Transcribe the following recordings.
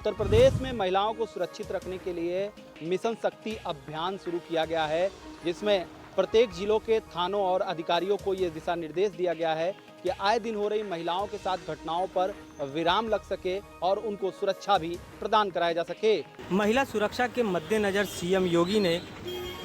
उत्तर प्रदेश में महिलाओं को सुरक्षित रखने के लिए मिशन शक्ति अभियान शुरू किया गया है, जिसमें प्रत्येक जिलों के थानों और अधिकारियों को ये दिशा निर्देश दिया गया है कि आए दिन हो रही महिलाओं के साथ घटनाओं पर विराम लग सके और उनको सुरक्षा भी प्रदान कराया जा सके। महिला सुरक्षा के मद्देनजर सीएम योगी ने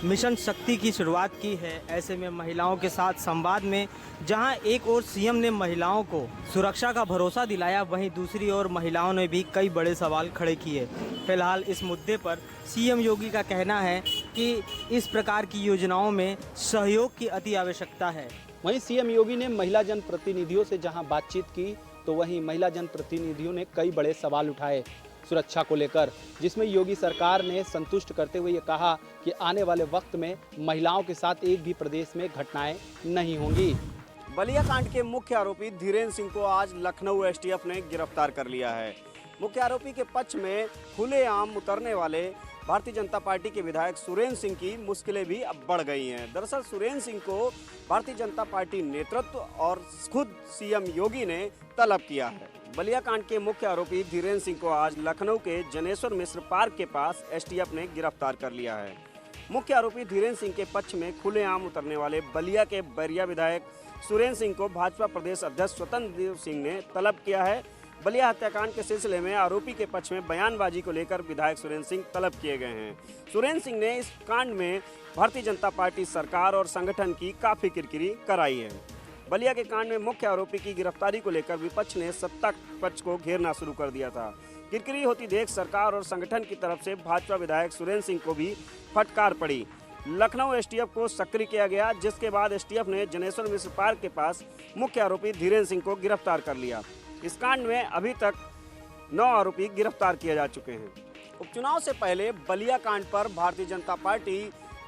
मिशन शक्ति की शुरुआत की है। ऐसे में महिलाओं के साथ संवाद में जहां एक ओर सीएम ने महिलाओं को सुरक्षा का भरोसा दिलाया, वहीं दूसरी ओर महिलाओं ने भी कई बड़े सवाल खड़े किए। फिलहाल इस मुद्दे पर सीएम योगी का कहना है कि इस प्रकार की योजनाओं में सहयोग की अति आवश्यकता है। वहीं सीएम योगी ने महिला जनप्रतिनिधियों से जहां बातचीत की, तो वहीं महिला जनप्रतिनिधियों ने कई बड़े सवाल उठाए सुरक्षा को लेकर, जिसमें योगी सरकार ने संतुष्ट करते हुए ये कहा कि आने वाले वक्त में महिलाओं के साथ एक भी प्रदेश में घटनाएं नहीं होंगी। बलिया कांड के मुख्य आरोपी धीरेन्द्र सिंह को आज लखनऊ एसटीएफ ने गिरफ्तार कर लिया है। मुख्य आरोपी के पक्ष में खुलेआम उतरने वाले भारतीय जनता पार्टी के विधायक सुरेंद्र सिंह की मुश्किलें भी अब बढ़ गई हैं। दरअसल सुरेंद्र सिंह को भारतीय जनता पार्टी नेतृत्व और खुद सीएम योगी ने तलब किया है। बलिया कांड के मुख्य आरोपी धीरेन्द्र सिंह को आज लखनऊ के जनेश्वर मिश्र पार्क के पास एसटीएफ ने गिरफ्तार कर लिया है। मुख्य आरोपी धीरेन्द्र सिंह के पक्ष में खुलेआम उतरने वाले बलिया के बैरिया विधायक सुरेंद्र सिंह को भाजपा प्रदेश अध्यक्ष स्वतंत्र देव सिंह ने तलब किया है। बलिया हत्याकांड के सिलसिले में आरोपी के पक्ष में बयानबाजी को लेकर विधायक सुरेंद्र सिंह तलब किए गए हैं। सुरेंद्र सिंह ने इस कांड में भारतीय जनता पार्टी सरकार और संगठन की काफी किरकिरी कराई है। बलिया के कांड में मुख्य आरोपी की गिरफ्तारी को लेकर विपक्ष ने सत्ता पक्ष को घेरना शुरू कर दिया था। किरकिरी होती देख सरकार और संगठन की तरफ से भाजपा विधायक सुरेंद्र सिंह को भी फटकार पड़ी। लखनऊ एसटीएफ को सक्रिय किया गया, जिसके बाद एसटीएफ ने जनेश्वर मिश्र पार्क के पास मुख्य आरोपी धीरेन्द्र सिंह को गिरफ्तार कर लिया। इस कांड में अभी तक 9 आरोपी गिरफ्तार किए जा चुके हैं। उपचुनाव से पहले बलिया कांड पर भारतीय जनता पार्टी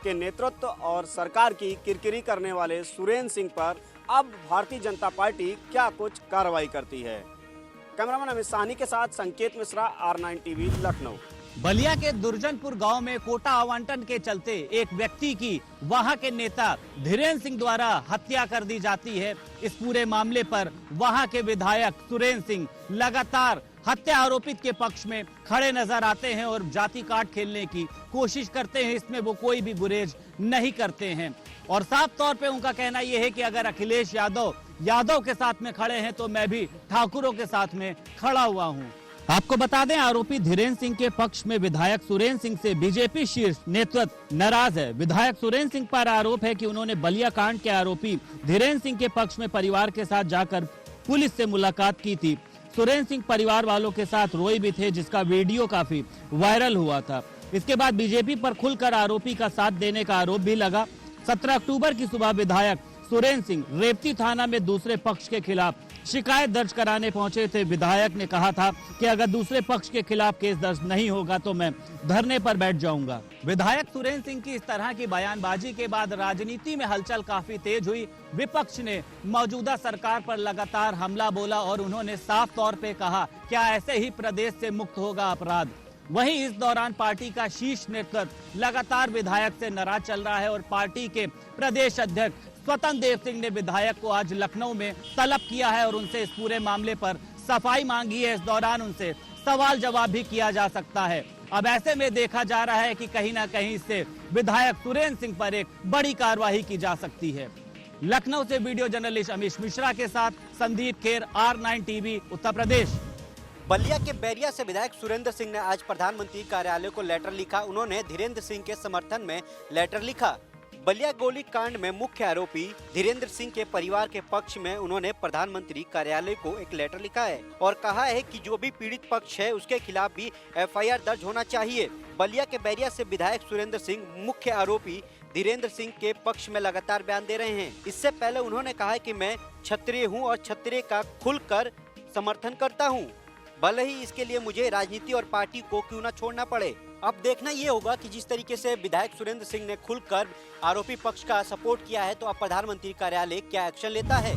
के नेतृत्व और सरकार की किरकिरी करने वाले सुरेंद्र सिंह पर अब भारतीय जनता पार्टी क्या कुछ कार्रवाई करती है। कैमरामैन अमित साहनी के साथ संकेत मिश्रा, R9 टीवी, लखनऊ। बलिया के दुर्जनपुर गांव में कोटा आवंटन के चलते एक व्यक्ति की वहां के नेता धीरेन्द्र सिंह द्वारा हत्या कर दी जाती है। इस पूरे मामले पर वहां के विधायक सुरेंद्र सिंह लगातार हत्या आरोपित के पक्ष में खड़े नजर आते हैं और जाति काट खेलने की कोशिश करते हैं। इसमें वो कोई भी गुरेज नहीं करते हैं और साफ तौर पे उनका कहना यह है कि अगर अखिलेश यादव के साथ में खड़े हैं तो मैं भी ठाकुरों के साथ में खड़ा हुआ हूं। आपको बता दें, आरोपी धीरेन्द्र सिंह के पक्ष में विधायक सुरेंद्र सिंह से बीजेपी शीर्ष नेतृत्व नाराज है। विधायक सुरेंद्र सिंह पर आरोप है कि उन्होंने बलिया कांड के आरोपी धीरेन्द्र सिंह के पक्ष में परिवार के साथ जाकर पुलिस से मुलाकात की थी। सुरेंद्र सिंह परिवार वालों के साथ रोए भी थे, जिसका वीडियो काफी वायरल हुआ था। इसके बाद बीजेपी पर खुलकर आरोपी का साथ देने का आरोप भी लगा। 17 अक्टूबर की सुबह विधायक सुरेंद्र सिंह रेवती थाना में दूसरे पक्ष के खिलाफ शिकायत दर्ज कराने पहुंचे थे। विधायक ने कहा था कि अगर दूसरे पक्ष के खिलाफ केस दर्ज नहीं होगा तो मैं धरने पर बैठ जाऊंगा। विधायक सुरेंद्र सिंह की इस तरह की बयानबाजी के बाद राजनीति में हलचल काफी तेज हुई। विपक्ष ने मौजूदा सरकार पर लगातार हमला बोला और उन्होंने साफ तौर पे कहा क्या ऐसे ही प्रदेश से मुक्त होगा अपराध। वहीं इस दौरान पार्टी का शीर्ष नेतृत्व लगातार विधायक से नाराज चल रहा है और पार्टी के प्रदेश अध्यक्ष स्वतंत्र देव सिंह ने विधायक को आज लखनऊ में तलब किया है और उनसे इस पूरे मामले पर सफाई मांगी है। इस दौरान उनसे सवाल जवाब भी किया जा सकता है। अब ऐसे में देखा जा रहा है कि कहीं ना कहीं से विधायक सुरेंद्र सिंह पर एक बड़ी कार्रवाई की जा सकती है। लखनऊ से वीडियो जर्नलिस्ट अमित मिश्रा के साथ संदीप खेर, R9 टीवी, उत्तर प्रदेश। बलिया के बैरिया से विधायक सुरेंद्र सिंह ने आज प्रधानमंत्री कार्यालय को लेटर लिखा। उन्होंने धीरेन्द्र सिंह के समर्थन में लेटर लिखा। बलिया गोली कांड में मुख्य आरोपी धीरेन्द्र सिंह के परिवार के पक्ष में उन्होंने प्रधानमंत्री कार्यालय को एक लेटर लिखा है और कहा है कि जो भी पीड़ित पक्ष है उसके खिलाफ भी FIR दर्ज होना चाहिए। बलिया के बैरिया से विधायक सुरेंद्र सिंह मुख्य आरोपी धीरेन्द्र सिंह के पक्ष में लगातार बयान दे रहे हैं। इससे पहले उन्होंने कहा है कि मैं क्षत्रिय हूँ और क्षत्रिय का खुलकर समर्थन करता हूँ, भले ही इसके लिए मुझे राजनीति और पार्टी को क्यों न छोड़ना पड़े। अब देखना ये होगा कि जिस तरीके से विधायक सुरेंद्र सिंह ने खुलकर आरोपी पक्ष का सपोर्ट किया है तो अब प्रधानमंत्री कार्यालय क्या एक्शन लेता है।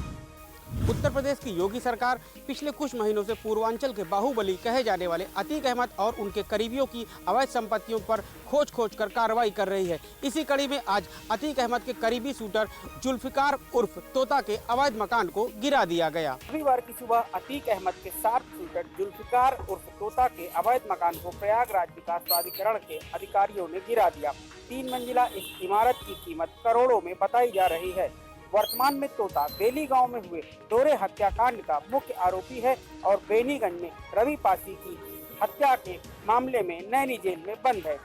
उत्तर प्रदेश की योगी सरकार पिछले कुछ महीनों से पूर्वांचल के बाहुबली कहे जाने वाले अतीक अहमद और उनके करीबियों की अवैध संपत्तियों पर खोज कर कार्रवाई कर रही है। इसी कड़ी में आज अतीक अहमद के करीबी शूटर जुल्फिकार उर्फ तोता के अवैध मकान को गिरा दिया गया। रविवार की सुबह अतीक अहमद के शार्प शूटर जुल्फिकार उर्फ तोता के अवैध मकान को प्रयागराज विकास प्राधिकरण के अधिकारियों ने गिरा दिया। 3 मंजिला इस इमारत की कीमत करोड़ों में बताई जा रही है। वर्तमान में तोता बेली गांव में हुए दोहरे हत्याकांड का मुख्य आरोपी है और बेनीगंज में रवि पासी की हत्या के मामले में नैनी जेल में बंद है।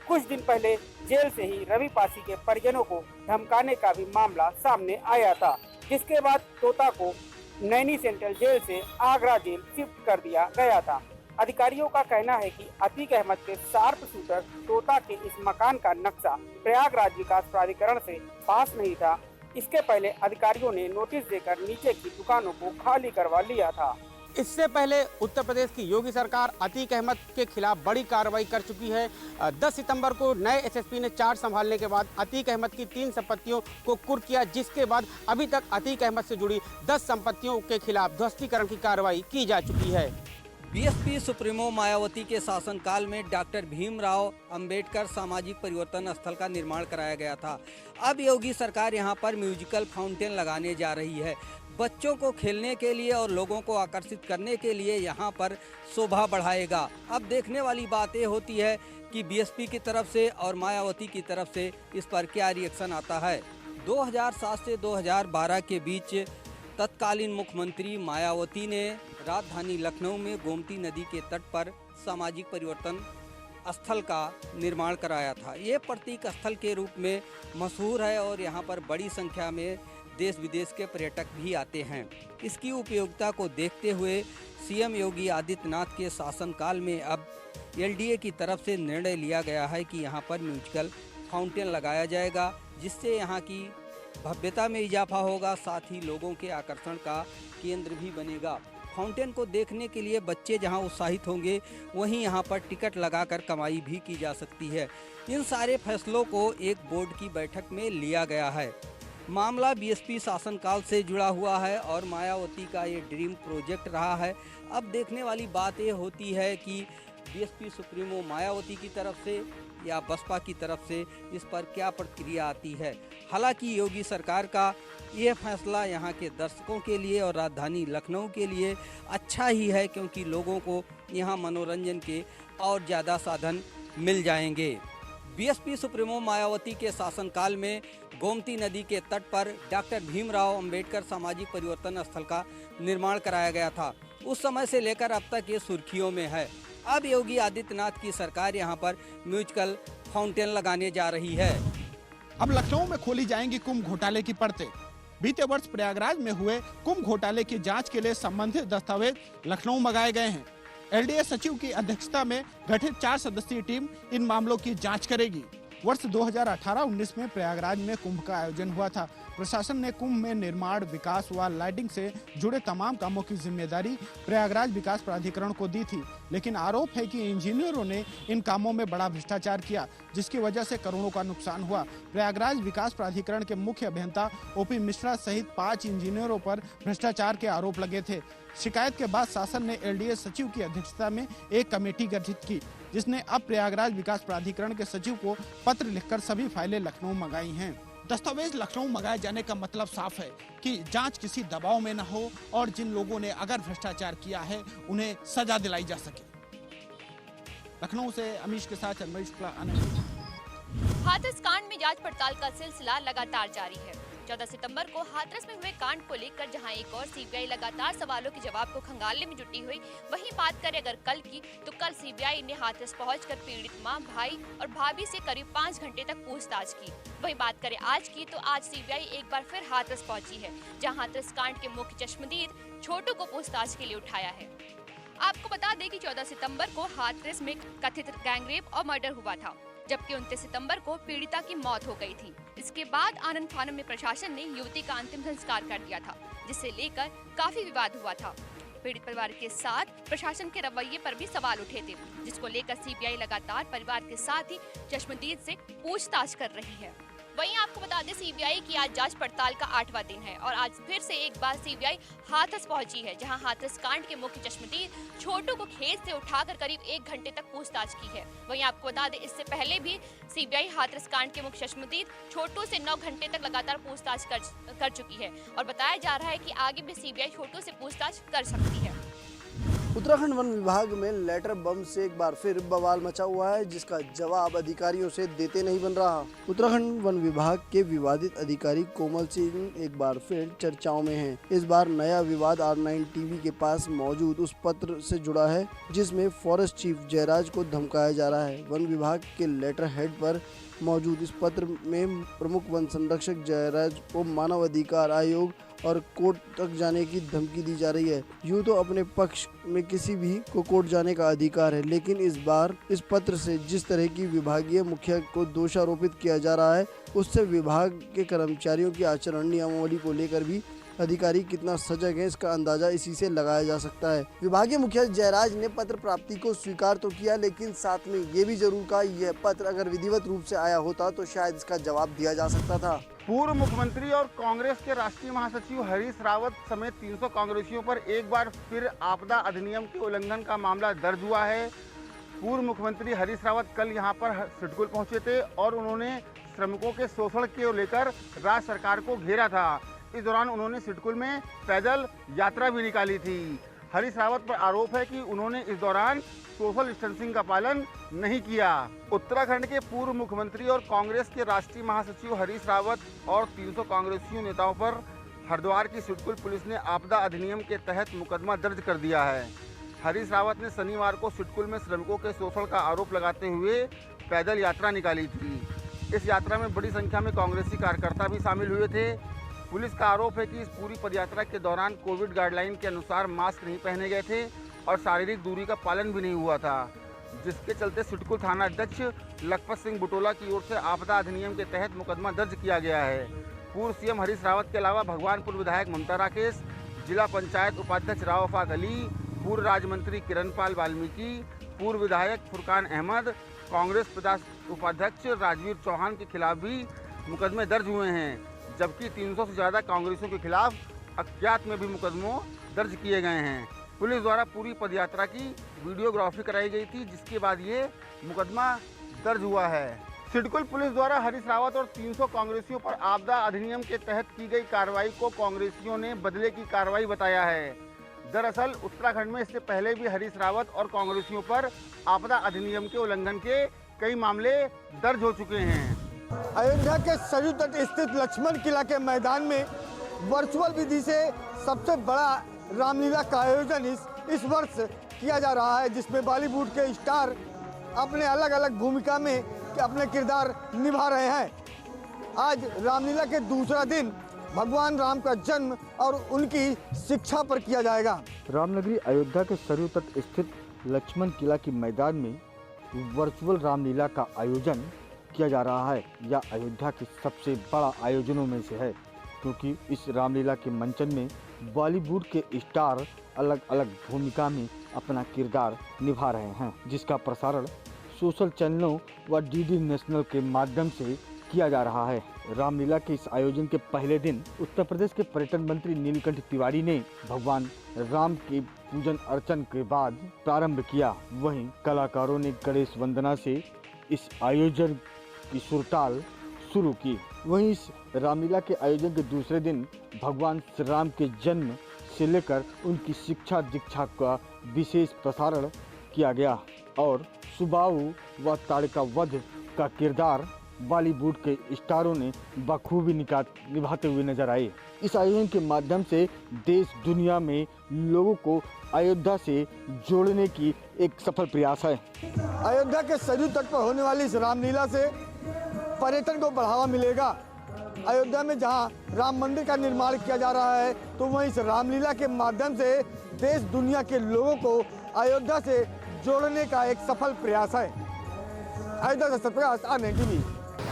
कुछ दिन पहले जेल से ही रवि पासी के परिजनों को धमकाने का भी मामला सामने आया था, जिसके बाद तोता को नैनी सेंट्रल जेल से आगरा जेल शिफ्ट कर दिया गया था। अधिकारियों का कहना है कि अतीक अहमद के शार्प शूटर तोता के इस मकान का नक्शा प्रयागराज विकास प्राधिकरण से पास नहीं था। इसके पहले अधिकारियों ने नोटिस देकर नीचे की दुकानों को खाली करवा लिया था। इससे पहले उत्तर प्रदेश की योगी सरकार अतीक अहमद के खिलाफ बड़ी कार्रवाई कर चुकी है। 10 सितंबर को नए एसएसपी ने चार्ज संभालने के बाद अतीक अहमद की 3 संपत्तियों को कुर्क किया, जिसके बाद अभी तक अतीक अहमद से जुड़ी 10 संपत्तियों के खिलाफ ध्वस्तीकरण की कार्रवाई की जा चुकी है। बीएसपी सुप्रीमो मायावती के शासनकाल में डॉक्टर भीमराव अंबेडकर सामाजिक परिवर्तन स्थल का निर्माण कराया गया था। अब योगी सरकार यहां पर म्यूजिकल फाउंटेन लगाने जा रही है। बच्चों को खेलने के लिए और लोगों को आकर्षित करने के लिए यहां पर शोभा बढ़ाएगा। अब देखने वाली बात ये होती है कि बीएसपी की तरफ से और मायावती की तरफ से इस पर क्या रिएक्शन आता है। 2007 से 2012 के बीच तत्कालीन मुख्यमंत्री मायावती ने राजधानी लखनऊ में गोमती नदी के तट पर सामाजिक परिवर्तन स्थल का निर्माण कराया था। ये प्रतीक स्थल के रूप में मशहूर है और यहाँ पर बड़ी संख्या में देश विदेश के पर्यटक भी आते हैं। इसकी उपयोगिता को देखते हुए सीएम योगी आदित्यनाथ के शासनकाल में अब एलडीए की तरफ से निर्णय लिया गया है कि यहाँ पर म्यूजिकल फाउंटेन लगाया जाएगा, जिससे यहाँ की भव्यता में इजाफा होगा, साथ ही लोगों के आकर्षण का केंद्र भी बनेगा। फाउंटेन को देखने के लिए बच्चे जहां उत्साहित होंगे, वहीं यहां पर टिकट लगाकर कमाई भी की जा सकती है। इन सारे फैसलों को एक बोर्ड की बैठक में लिया गया है। मामला बीएसपी शासनकाल से जुड़ा हुआ है और मायावती का ये ड्रीम प्रोजेक्ट रहा है। अब देखने वाली बात ये होती है कि बीएसपी सुप्रीमो मायावती की तरफ से या बसपा की तरफ से इस पर क्या प्रतिक्रिया आती है। हालांकि योगी सरकार का ये फैसला यहाँ के दर्शकों के लिए और राजधानी लखनऊ के लिए अच्छा ही है, क्योंकि लोगों को यहाँ मनोरंजन के और ज़्यादा साधन मिल जाएंगे। बीएसपी सुप्रीमो मायावती के शासनकाल में गोमती नदी के तट पर डॉक्टर भीमराव अंबेडकर सामाजिक परिवर्तन स्थल का निर्माण कराया गया था। उस समय से लेकर अब तक ये सुर्खियों में है। अब योगी आदित्यनाथ की सरकार यहां पर म्यूजिकल फाउंटेन लगाने जा रही है। अब लखनऊ में खोली जाएंगी कुंभ घोटाले की परतें। बीते वर्ष प्रयागराज में हुए कुंभ घोटाले की जांच के लिए संबंधित दस्तावेज लखनऊ मंगाए गए हैं। एलडीए सचिव की अध्यक्षता में गठित 4 सदस्यीय टीम इन मामलों की जांच करेगी। वर्ष 2018-19 में प्रयागराज में कुंभ का आयोजन हुआ था। प्रशासन ने कुंभ में निर्माण, विकास व लाइटिंग से जुड़े तमाम कामों की जिम्मेदारी प्रयागराज विकास प्राधिकरण को दी थी, लेकिन आरोप है कि इंजीनियरों ने इन कामों में बड़ा भ्रष्टाचार किया, जिसकी वजह से करोड़ों का नुकसान हुआ। प्रयागराज विकास प्राधिकरण के मुख्य अभियंता ओपी मिश्रा सहित 5 इंजीनियरों पर भ्रष्टाचार के आरोप लगे थे। शिकायत के बाद शासन ने एलडीए सचिव की अध्यक्षता में एक कमेटी गठित की, जिसने अब प्रयागराज विकास प्राधिकरण के सचिव को पत्र लिखकर सभी फाइलें लखनऊ मंगाई हैं। दस्तावेज लखनऊ मंगाए जाने का मतलब साफ है कि जांच किसी दबाव में न हो और जिन लोगों ने अगर भ्रष्टाचार किया है उन्हें सजा दिलाई जा सके। लखनऊ से अमीश के साथ चंद्रमणि शुक्ला। हाथरस कांड में जांच पड़ताल का सिलसिला लगातार जारी है। 14 सितंबर को हाथरस में हुए कांड को लेकर जहां एक और सीबीआई लगातार सवालों के जवाब को खंगालने में जुटी हुई, वहीं बात करें अगर कल की, तो कल सीबीआई ने हाथरस पहुंचकर पीड़ित मां, भाई और भाभी से करीब 5 घंटे तक पूछताछ की। वहीं बात करें आज की, तो आज सीबीआई एक बार फिर हाथरस पहुंची है, जहां हाथरस कांड के मुख्य चश्मदीद छोटू को पूछताछ के लिए उठाया है। आपको बता दें कि 14 सितंबर को हाथरस में कथित गैंगरेप और मर्डर हुआ था, जबकि 29 सितंबर को पीड़िता की मौत हो गई थी। इसके बाद आनंद फानम में प्रशासन ने युवती का अंतिम संस्कार कर दिया था, जिसे लेकर काफी विवाद हुआ था। पीड़ित परिवार के साथ प्रशासन के रवैये पर भी सवाल उठे थे, जिसको लेकर सीबीआई लगातार परिवार के साथ ही चश्मदीद से पूछताछ कर रही है। वहीं आपको बता दें सीबीआई की आज जांच पड़ताल का 8वां दिन है और आज फिर से एक बार सीबीआई हाथरस पहुंची है, जहां हाथरस कांड के मुख्य चश्मदीद छोटू को खेत से उठाकर करीब 1 घंटे तक पूछताछ की है। वहीं आपको बता दें इससे पहले भी सीबीआई हाथरस कांड के मुख्य चश्मदीद छोटू से 9 घंटे तक लगातार पूछताछ कर चुकी है और बताया जा रहा है कि आगे भी सीबीआई छोटू से पूछताछ कर सकती है। उत्तराखंड वन विभाग में लेटर बम से एक बार फिर बवाल मचा हुआ है, जिसका जवाब अधिकारियों से देते नहीं बन रहा। उत्तराखंड वन विभाग के विवादित अधिकारी कोमल सिंह एक बार फिर चर्चाओं में हैं। इस बार नया विवाद R9 टीवी के पास मौजूद उस पत्र से जुड़ा है जिसमें फॉरेस्ट चीफ जयराज को धमकाया जा रहा है। वन विभाग के लेटर हेड पर मौजूद इस पत्र में प्रमुख वन संरक्षक जयराज को मानव अधिकार आयोग और कोर्ट तक जाने की धमकी दी जा रही है। यूँ तो अपने पक्ष में किसी भी को कोर्ट जाने का अधिकार है, लेकिन इस बार इस पत्र से जिस तरह की विभागीय मुखिया को दोषारोपित किया जा रहा है, उससे विभाग के कर्मचारियों की आचरण नियमावली को लेकर भी अधिकारी कितना सजग है इसका अंदाजा इसी से लगाया जा सकता है। विभागीय मुखिया जयराज ने पत्र प्राप्ति को स्वीकार तो किया, लेकिन साथ में ये भी जरूर कहा यह पत्र अगर विधिवत रूप से आया होता तो शायद इसका जवाब दिया जा सकता था। पूर्व मुख्यमंत्री और कांग्रेस के राष्ट्रीय महासचिव हरीश रावत समेत 300 कांग्रेसियों पर एक बार फिर आपदा अधिनियम के उल्लंघन का मामला दर्ज हुआ है। पूर्व मुख्यमंत्री हरीश रावत कल यहां पर सिडकुल पहुंचे थे और उन्होंने श्रमिकों के शोषण को लेकर राज्य सरकार को घेरा था। इस दौरान उन्होंने सिडकुल में पैदल यात्रा भी निकाली थी। हरीश रावत पर आरोप है कि उन्होंने इस दौरान सोशल डिस्टेंसिंग का पालन नहीं किया। उत्तराखंड के पूर्व मुख्यमंत्री और कांग्रेस के राष्ट्रीय महासचिव हरीश रावत और 300 कांग्रेसी नेताओं पर हरिद्वार की सिडकुल पुलिस ने आपदा अधिनियम के तहत मुकदमा दर्ज कर दिया है। हरीश रावत ने शनिवार को सिडकुल में श्रमिकों के शोषण का आरोप लगाते हुए पैदल यात्रा निकाली थी। इस यात्रा में बड़ी संख्या में कांग्रेसी कार्यकर्ता भी शामिल हुए थे। पुलिस का आरोप है कि इस पूरी पदयात्रा के दौरान कोविड गाइडलाइन के अनुसार मास्क नहीं पहने गए थे और शारीरिक दूरी का पालन भी नहीं हुआ था, जिसके चलते सिडकुल थाना अध्यक्ष लखपत सिंह बुटोला की ओर से आपदा अधिनियम के तहत मुकदमा दर्ज किया गया है। पूर्व सीएम हरीश रावत के अलावा भगवानपुर विधायक ममता राकेश, जिला पंचायत उपाध्यक्ष रावफात अली, पूर्व राज्य मंत्री किरणपाल वाल्मीकि, पूर्व विधायक फुरकान अहमद, कांग्रेस प्रदेश उपाध्यक्ष राजवीर चौहान के खिलाफ भी मुकदमे दर्ज हुए हैं, जबकि 300 से ज़्यादा कांग्रेसियों के खिलाफ अज्ञात में भी मुकदमों दर्ज किए गए हैं। पुलिस द्वारा पूरी पदयात्रा की वीडियोग्राफी कराई गई थी, जिसके बाद ये मुकदमा दर्ज हुआ है। सिडकुल पुलिस द्वारा हरीश रावत और 300 कांग्रेसियों पर आपदा अधिनियम के तहत की गई कार्रवाई को कांग्रेसियों ने बदले की कार्रवाई बताया है। दरअसल उत्तराखंड में इससे पहले भी हरीश रावत और कांग्रेसियों पर आपदा अधिनियम के उल्लंघन के कई मामले दर्ज हो चुके हैं। अयोध्या के सरयू तट स्थित लक्ष्मण किला के मैदान में वर्चुअल विधि से सबसे बड़ा रामलीला का आयोजन इस वर्ष किया जा रहा है, जिसमें बॉलीवुड के स्टार अपने अलग अलग भूमिका में अपने किरदार निभा रहे हैं। आज रामलीला के दूसरा दिन भगवान राम का जन्म और उनकी शिक्षा पर किया जाएगा। रामनगरी अयोध्या के सरयू तट स्थित लक्ष्मण किला के मैदान में वर्चुअल रामलीला का आयोजन किया जा रहा है। यह अयोध्या के सबसे बड़ा आयोजनों में से है, क्योंकि इस रामलीला के मंचन में बॉलीवुड के स्टार अलग अलग भूमिका में अपना किरदार निभा रहे हैं, जिसका प्रसारण सोशल चैनलों व डीडी नेशनल के माध्यम से किया जा रहा है। रामलीला के इस आयोजन के पहले दिन उत्तर प्रदेश के पर्यटन मंत्री नीलकंठ तिवारी ने भगवान राम के पूजन अर्चन के बाद प्रारंभ किया। वहीं कलाकारों ने गणेश वंदना से इस आयोजन की सुरताल शुरू की। वहीं इस रामलीला के आयोजन के दूसरे दिन भगवान श्री राम के जन्म से लेकर उनकी शिक्षा दीक्षा का विशेष प्रसारण किया गया और सुबाहु व ताड़का वध का किरदार बॉलीवुड के स्टारों ने बखूबी निभाते हुए नजर आए। इस आयोजन के माध्यम से देश दुनिया में लोगों को अयोध्या से जोड़ने की एक सफल प्रयास है। अयोध्या के सरयू तट पर होने वाली इस रामलीला से पर्यटन को बढ़ावा मिलेगा। अयोध्या में जहां राम मंदिर का निर्माण किया जा रहा है, तो वहीं इस रामलीला के माध्यम से देश दुनिया के लोगों को अयोध्या से जोड़ने का एक सफल प्रयास है। अयोध्या से सत्यप्रकाश R9 TV।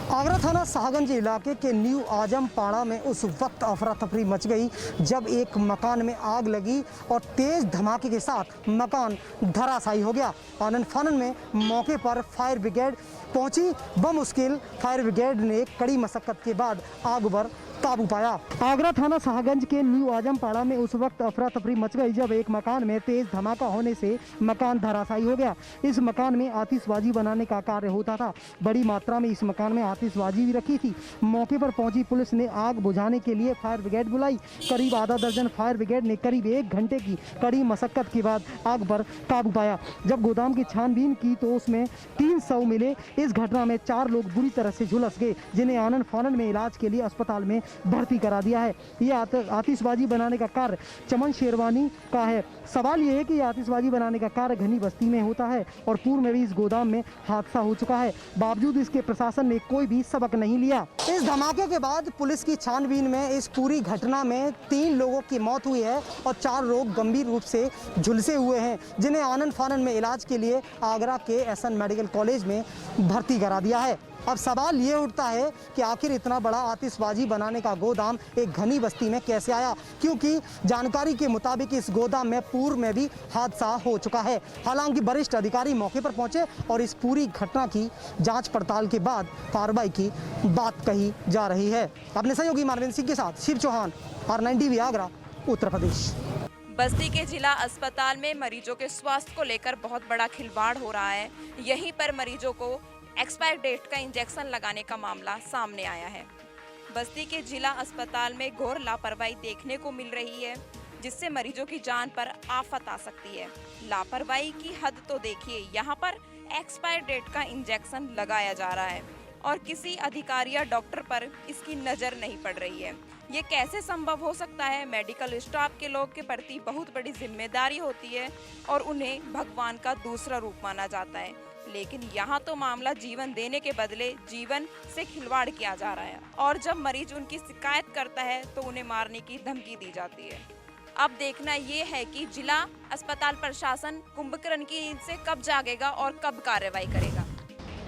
आगरा थाना शाहगंज इलाके के न्यू आजमपाड़ा में उस वक्त अफरा तफरी मच गई जब एक मकान में आग लगी और तेज धमाके के साथ मकान धराशायी हो गया। आनन फानन में मौके पर फायर ब्रिगेड पहुंची। बमुश्किल फायर ब्रिगेड ने कड़ी मशक्कत के बाद आग पर काबू पाया। आगरा थाना शाहगंज के न्यू आजमपाड़ा में उस वक्त अफरा तफरी मच गई जब एक मकान में तेज धमाका होने से मकान धराशायी हो गया। इस मकान में आतिशबाजी बनाने का कार्य होता था। बड़ी मात्रा में इस मकान में आतिशबाजी भी रखी थी। मौके पर पहुंची पुलिस ने आग बुझाने के लिए फायर ब्रिगेड बुलाई। करीब आधा दर्जन फायर ब्रिगेड ने करीब 1 घंटे की कड़ी मशक्कत के बाद आग पर काबू पाया। जब गोदाम की छानबीन की तो उसमें 300 मिले। इस घटना में 4 लोग बुरी तरह से झुलस गए, जिन्हें आनन फानन में इलाज के लिए अस्पताल में भर्ती करा दिया है। ये आतिशबाजी बनाने का कार्य चमन शेरवानी का है। सवाल ये है कि आतिशबाजी बनाने का कार्य घनी बस्ती में होता है और पूर्व में भी इस गोदाम में हादसा हो चुका है। बावजूद इसके प्रशासन ने कोई भी सबक नहीं लिया। इस धमाके के बाद पुलिस की छानबीन में इस पूरी घटना में 3 लोगों की मौत हुई है और 4 लोग गंभीर रूप से झुलसे हुए हैं, जिन्हें आनन फानन में इलाज के लिए आगरा के एसएन मेडिकल कॉलेज में भर्ती करा दिया है। अब सवाल ये उठता है कि आखिर इतना बड़ा आतिशबाजी बनाने का गोदाम एक घनी बस्ती में कैसे आया, क्योंकि जानकारी के मुताबिक इस गोदाम में पूर्व में भी हादसा हो चुका है। हालांकि वरिष्ठ अधिकारी मौके पर पहुंचे और इस पूरी घटना की जांच पड़ताल के बाद कार्रवाई की बात कही जा रही है। अपने सहयोगी मानवेंद्र सिंह के साथ शिव चौहान, R9 TV आगरा, उत्तर प्रदेश। बस्ती के जिला अस्पताल में मरीजों के स्वास्थ्य को लेकर बहुत बड़ा खिलवाड़ हो रहा है। यहीं पर मरीजों को एक्सपायर डेट का इंजेक्शन लगाने का मामला सामने आया है। बस्ती के जिला अस्पताल में घोर लापरवाही देखने को मिल रही है, जिससे मरीजों की जान पर आफत आ सकती है। लापरवाही की हद तो देखिए, यहाँ पर एक्सपायर डेट का इंजेक्शन लगाया जा रहा है और किसी अधिकारी या डॉक्टर पर इसकी नज़र नहीं पड़ रही है। ये कैसे संभव हो सकता है? मेडिकल स्टाफ के लोग के प्रति बहुत बड़ी जिम्मेदारी होती है और उन्हें भगवान का दूसरा रूप माना जाता है, लेकिन यहाँ तो मामला जीवन देने के बदले जीवन से खिलवाड़ किया जा रहा है और जब मरीज उनकी शिकायत करता है तो उन्हें मारने की धमकी दी जाती है। अब देखना ये है कि जिला अस्पताल प्रशासन कुंभकर्ण की नींद से कब जागेगा और कब कार्रवाई करेगा।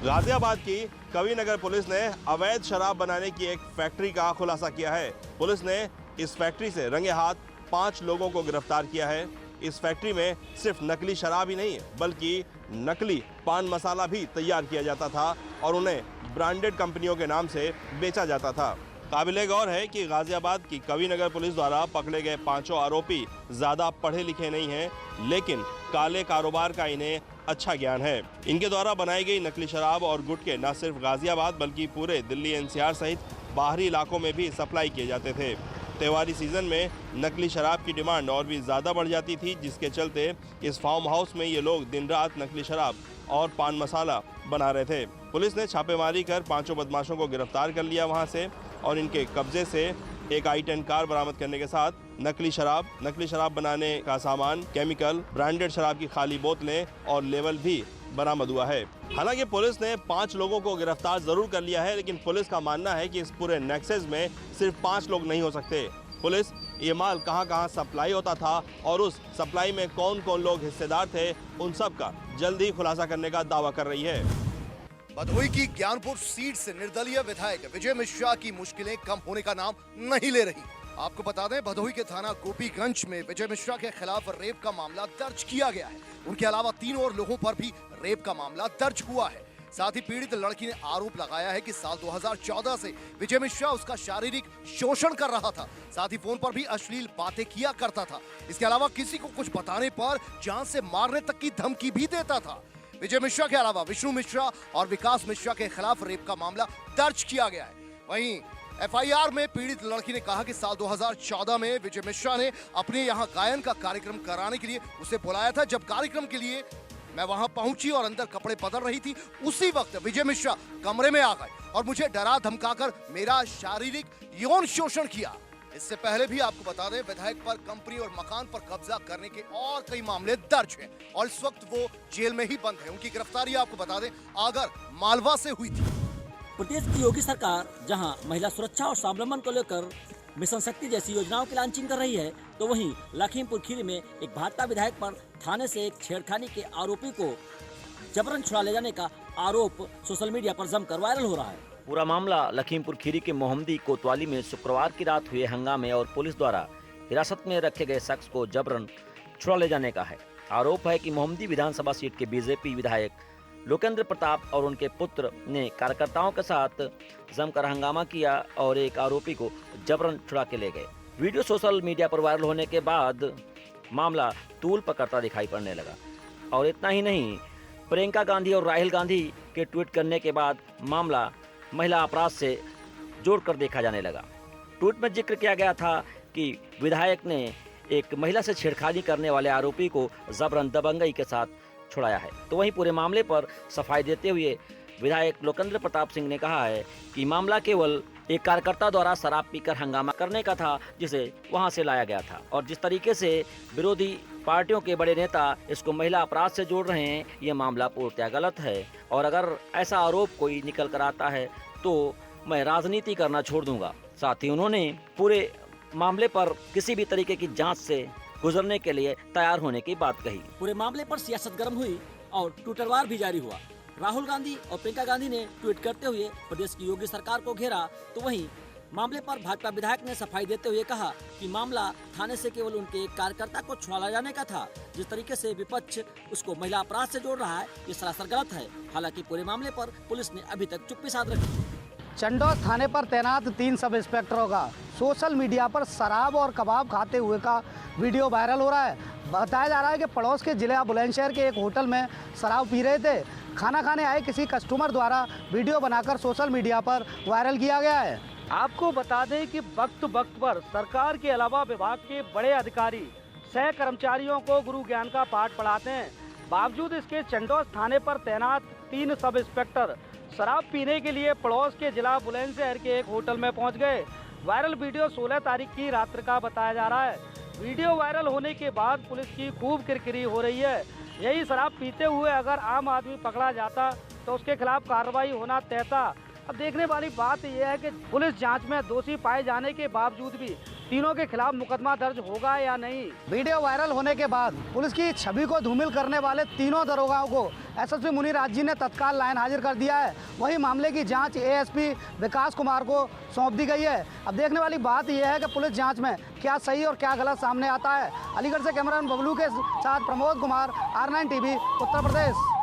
गाजियाबाद की कविनगर पुलिस ने अवैध शराब बनाने की एक फैक्ट्री का खुलासा किया है। पुलिस ने इस फैक्ट्री से रंगे हाथ 5 लोगों को गिरफ्तार किया है। इस फैक्ट्री में सिर्फ नकली शराब ही नहीं बल्कि नकली पान मसाला भी तैयार किया जाता था और उन्हें ब्रांडेड कंपनियों के नाम से बेचा जाता था। काबिले गौर है कि गाजियाबाद की कविनगर पुलिस द्वारा पकड़े गए 5 आरोपी ज़्यादा पढ़े लिखे नहीं हैं, लेकिन काले कारोबार का इन्हें अच्छा ज्ञान है। इनके द्वारा बनाई गई नकली शराब और गुटखे न सिर्फ गाजियाबाद बल्कि पूरे दिल्ली NCR सहित बाहरी इलाकों में भी सप्लाई किए जाते थे। त्योहारी सीजन में नकली शराब की डिमांड और भी ज़्यादा बढ़ जाती थी, जिसके चलते इस फार्म हाउस में ये लोग दिन रात नकली शराब और पान मसाला बना रहे थे। पुलिस ने छापेमारी कर 5 बदमाशों को गिरफ्तार कर लिया वहां से और इनके कब्जे से एक i10 कार बरामद करने के साथ नकली शराब बनाने का सामान, केमिकल, ब्रांडेड शराब की खाली बोतलें और लेवल भी बरामद हुआ है। हालांकि पुलिस ने 5 लोगों को गिरफ्तार जरूर कर लिया है, लेकिन पुलिस का मानना है कि इस पूरे नेक्सस में सिर्फ 5 लोग नहीं हो सकते। पुलिस ये माल कहां सप्लाई होता था और उस सप्लाई में कौन कौन लोग हिस्सेदार थे, उन सब का जल्द ही खुलासा करने का दावा कर रही है। भदोही की ज्ञानपुर सीट से निर्दलीय विधायक विजय मिश्रा की मुश्किलें कम होने का नाम नहीं ले रही। आपको बता दें, भदोही के थाना गोपीगंज में विजय मिश्रा के खिलाफ रेप का मामला दर्ज किया गया है। उनके अलावा 3 और लोगों पर भी रेप का मामला दर्ज हुआ है। साथ ही पीड़ित लड़की ने आरोप लगाया है कि साल 2014 से विजय मिश्रा उसका शारीरिक शोषण कर रहा था, साथ ही फोन पर भी अश्लील बातें किया करता था। इसके अलावा किसी को कुछ बताने पर जान से मारने तक की धमकी भी देता था। विजय मिश्रा के अलावा विष्णु मिश्रा और विकास मिश्रा के खिलाफ रेप का मामला दर्ज किया गया है। वहीं FIR में पीड़ित लड़की ने कहा कि साल 2014 में विजय मिश्रा ने अपने यहाँ गायन का कार्यक्रम कराने के लिए उसे बुलाया था। जब कार्यक्रम के लिए मैं वहां पहुंची और अंदर कपड़े बदल रही थी, उसी वक्त विजय मिश्रा कमरे में आ गए और मुझे डरा धमकाकर मेरा शारीरिक यौन शोषण किया। इससे पहले भी आपको बता दें, विधायक पर कंपनी और मकान पर कब्जा करने के और कई मामले दर्ज हैं और इस वक्त वो जेल में ही बंद है। उनकी गिरफ्तारी आपको बता दें आगर मालवा से हुई थी। प्रदेश की योगी सरकार जहां महिला सुरक्षा और स्वावलंबन को लेकर मिशन शक्ति जैसी योजनाओं की लॉन्चिंग कर रही है, तो वहीं लखीमपुर खीरी में एक भाजपा विधायक पर थाने से एक छेड़खानी के आरोपी को जबरन छुड़ा ले जाने का आरोप सोशल मीडिया पर जमकर वायरल हो रहा है। पूरा मामला लखीमपुर खीरी के मोहम्मदी कोतवाली में शुक्रवार की रात हुए हंगामे और पुलिस द्वारा हिरासत में रखे गए शख्स को जबरन छुड़ा ले जाने का है। आरोप है कि मोहम्मदी विधानसभा सीट के बीजेपी विधायक लोकेंद्र प्रताप और उनके पुत्र ने कार्यकर्ताओं के साथ जमकर हंगामा किया और एक आरोपी को जबरन छुड़ा के ले गए। वीडियो सोशल मीडिया पर वायरल होने के बाद मामला तूल पकड़ता दिखाई पड़ने लगा। और इतना ही नहीं, प्रियंका गांधी और राहुल गांधी के ट्वीट करने के बाद मामला महिला अपराध से जोड़कर देखा जाने लगा। ट्वीट में जिक्र किया गया था कि विधायक ने एक महिला से छेड़खानी करने वाले आरोपी को जबरन दबंगई के साथ छुड़ाया है। तो वहीं पूरे मामले पर सफाई देते हुए विधायक लोकेंद्र प्रताप सिंह ने कहा है कि मामला केवल एक कार्यकर्ता द्वारा शराब पीकर हंगामा करने का था जिसे वहां से लाया गया था, और जिस तरीके से विरोधी पार्टियों के बड़े नेता इसको महिला अपराध से जोड़ रहे हैं, ये मामला पूर्णतः गलत है। और अगर ऐसा आरोप कोई निकल कर आता है तो मैं राजनीति करना छोड़ दूंगा। साथ ही उन्होंने पूरे मामले पर किसी भी तरीके की जांच से गुजरने के लिए तैयार होने की बात कही। पूरे मामले पर सियासत गर्म हुई और ट्विटरवार भी जारी हुआ। राहुल गांधी और प्रियंका गांधी ने ट्वीट करते हुए प्रदेश की योगी सरकार को घेरा, तो वहीं मामले पर भाजपा विधायक ने सफाई देते हुए कहा कि मामला थाने से केवल उनके एक कार्यकर्ता को छुड़ा जाने का था। जिस तरीके से विपक्ष उसको महिला अपराध से जोड़ रहा है, ये सरासर गलत है। हालांकि पूरे मामले पर पुलिस ने अभी तक चुप्पी साध रखी। चंडोस थाने पर तैनात 3 सब इंस्पेक्टरों का सोशल मीडिया पर शराब और कबाब खाते हुए का वीडियो वायरल हो रहा है। बताया जा रहा है कि पड़ोस के जिला बुलंदशहर के एक होटल में शराब पी रहे थे। खाना खाने आए किसी कस्टमर द्वारा वीडियो बनाकर सोशल मीडिया पर वायरल किया गया है। आपको बता दें कि वक्त वक्त पर सरकार के अलावा विभाग के बड़े अधिकारी सह कर्मचारियों को गुरु ज्ञान का पाठ पढ़ाते हैं। बावजूद इसके चंडोस थाने पर तैनात 3 सब इंस्पेक्टर शराब पीने के लिए पड़ोस के जिला बुलंदशहर के एक होटल में पहुंच गए। वायरल वीडियो 16 तारीख की रात्रि का बताया जा रहा है। वीडियो वायरल होने के बाद पुलिस की खूब किरकिरी हो रही है। यही शराब पीते हुए अगर आम आदमी पकड़ा जाता तो उसके खिलाफ कार्रवाई होना तय था। अब देखने वाली बात यह है कि पुलिस जांच में दोषी पाए जाने के बावजूद भी तीनों के खिलाफ मुकदमा दर्ज होगा या नहीं। वीडियो वायरल होने के बाद पुलिस की छवि को धूमिल करने वाले तीनों दरोगाओं को एसएसपी मुनिराज जी ने तत्काल लाइन हाजिर कर दिया है। वहीं मामले की जांच एएसपी विकास कुमार को सौंप दी गई है। अब देखने वाली बात यह है कि पुलिस जांच में क्या सही और क्या गलत सामने आता है। अलीगढ़ से कैमरामैन बबलू के साथ प्रमोद कुमार, R9 TV, उत्तर प्रदेश।